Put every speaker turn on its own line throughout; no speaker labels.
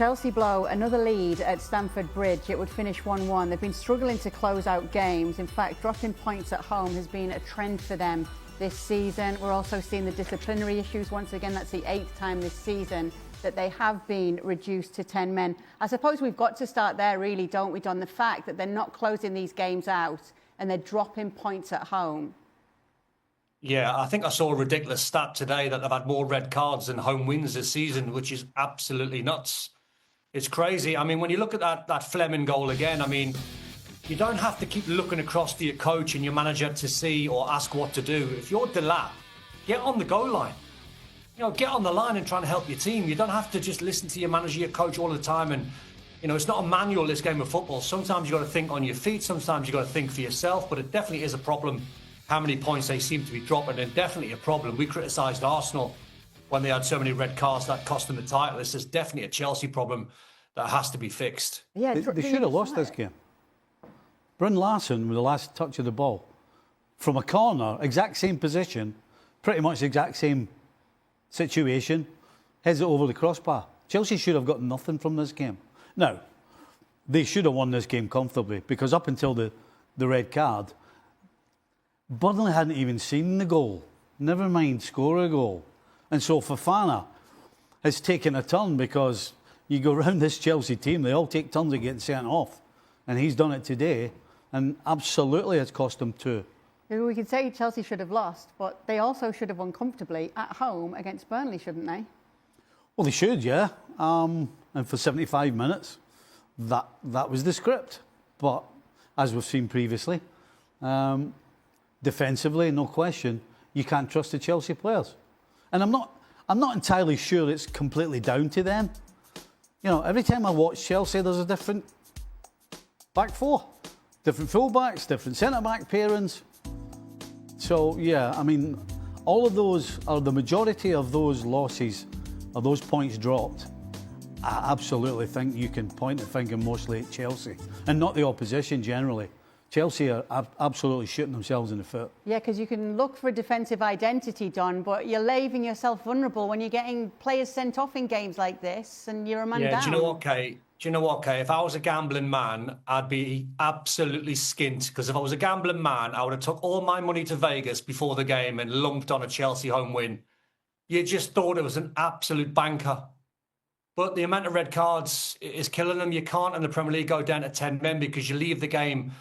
Chelsea blow another lead at Stamford Bridge. It would finish 1-1. They've been struggling to close out games. In fact, dropping points at home has been a trend for them this season. We're also seeing the disciplinary issues. Once again, that's the 8th time this season that they have been reduced to 10 men. I suppose we've got to start there, really, don't we, Don? The fact that they're not closing these games out and they're dropping points at home.
Yeah, I think I saw a ridiculous stat today that they've had more red cards than home wins this season, which is absolutely nuts. It's crazy. I mean, when you look at that Fleming goal again, I mean, you don't have to keep looking across to your coach and your manager to see or ask what to do. If you're Delap, get on the goal line. You know, get on the line and try and help your team. You don't have to just listen to your manager, your coach all the time. And, you know, it's not a manual, this game of football. Sometimes you've got to think on your feet. Sometimes you've got to think for yourself. But it definitely is a problem how many points they seem to be dropping, and definitely a problem. We criticised Arsenal when they had so many red cards that cost them the title. This is definitely a Chelsea problem that has to be fixed.
Yeah, they should have lost this game. Bryn Larson with the last touch of the ball from a corner, exact same position, pretty much the exact same situation, heads it over the crossbar. Chelsea should have got nothing from this game. Now, they should have won this game comfortably, because up until the red card, Burnley hadn't even seen the goal, never mind score a goal. And so Fofana has taken a turn, because you go around this Chelsea team, they all take turns at getting sent off. And he's done it today, and absolutely it's cost them 2.
We could say Chelsea should have lost, but they also should have won comfortably at home against Burnley, shouldn't they? Well,
they should, yeah. And for 75 minutes, that was the script. But as we've seen previously, defensively, no question, you can't trust the Chelsea players. And I'm not entirely sure it's completely down to them. You know, every time I watch Chelsea, there's a different back four, different fullbacks, different centre-back pairings. So, yeah, I mean, all of those, or the majority of those losses, or those points dropped, I absolutely think you can point the finger mostly at Chelsea, and not the opposition generally. Chelsea are absolutely shooting themselves in the foot. Yeah,
because you can look for a defensive identity, Don, but you're leaving yourself vulnerable when you're getting players sent off in games like this and you're a man down.
Do you know what, Kate? If I was a gambling man, I'd be absolutely skint, because if I was a gambling man, I would have took all my money to Vegas before the game and lumped on a Chelsea home win. You just thought it was an absolute banker. But the amount of red cards is killing them. You can't in the Premier League go down to 10 men, because you leave the game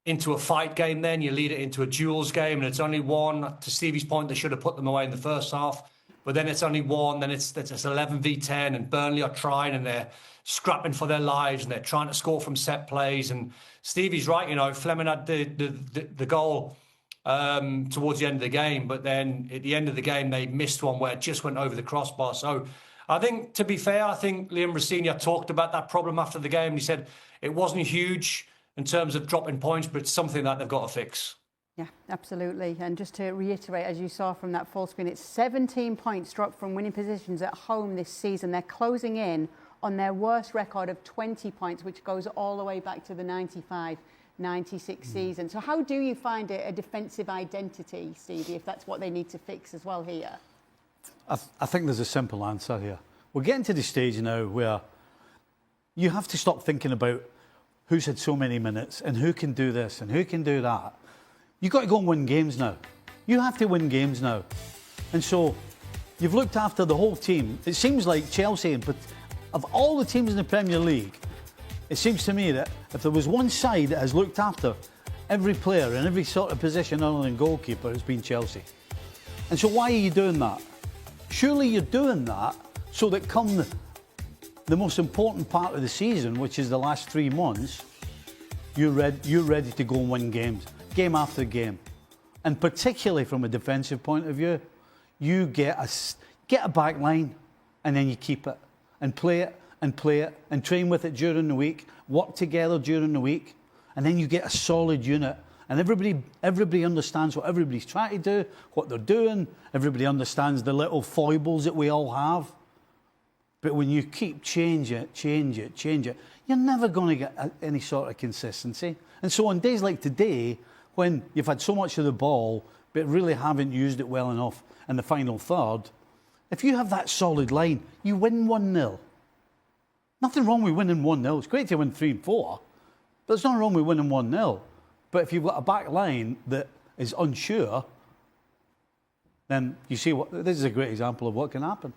into a fight game, then you lead it into a duels game, and it's only one. To Stevie's point, they should have put them away in the first half, but then it's only one, then it's 11v10, and Burnley are trying, and they're scrapping for their lives, and they're trying to score from set plays. And Stevie's right, you know, Fleming had the goal towards the end of the game, but then at the end of the game they missed one where it just went over the crossbar. So I think, to be fair, I think Liam Rosenior talked about that problem after the game. He said it wasn't huge in terms of dropping points, but it's something that they've got to fix.
Yeah, absolutely. And just to reiterate, as you saw from that full screen, it's 17 points dropped from winning positions at home this season. They're closing in on their worst record of 20 points, which goes all the way back to the 95-96 season. So how do you find a defensive identity, Stevie, if that's what they need to fix as well here?
I think there's a simple answer here. We're getting to the stage now where you have to stop thinking about who's had so many minutes and who can do this and who can do that. You've got to go and win games now. You have to win games now. And so you've looked after the whole team. It seems like Chelsea, but of all the teams in the Premier League, it seems to me that if there was one side that has looked after every player in every sort of position other than goalkeeper, it's been Chelsea. And so why are you doing that? Surely you're doing that so that come the most important part of the season, which is the last 3 months, you're ready to go and win games, game after game. And particularly from a defensive point of view, you get a back line, and then you keep it and play it and play it and train with it during the week, work together during the week, and then you get a solid unit. And everybody understands what everybody's trying to do, what they're doing. Everybody understands the little foibles that we all have. But when you keep change it, you're never going to get any sort of consistency. And so on days like today, when you've had so much of the ball, but really haven't used it well enough in the final third, if you have that solid line, you win 1-0. Nothing wrong with winning 1-0. It's great to win 3-4. There's nothing wrong with winning 1-0. But if you've got a back line that is unsure, then you see this is a great example of what can happen.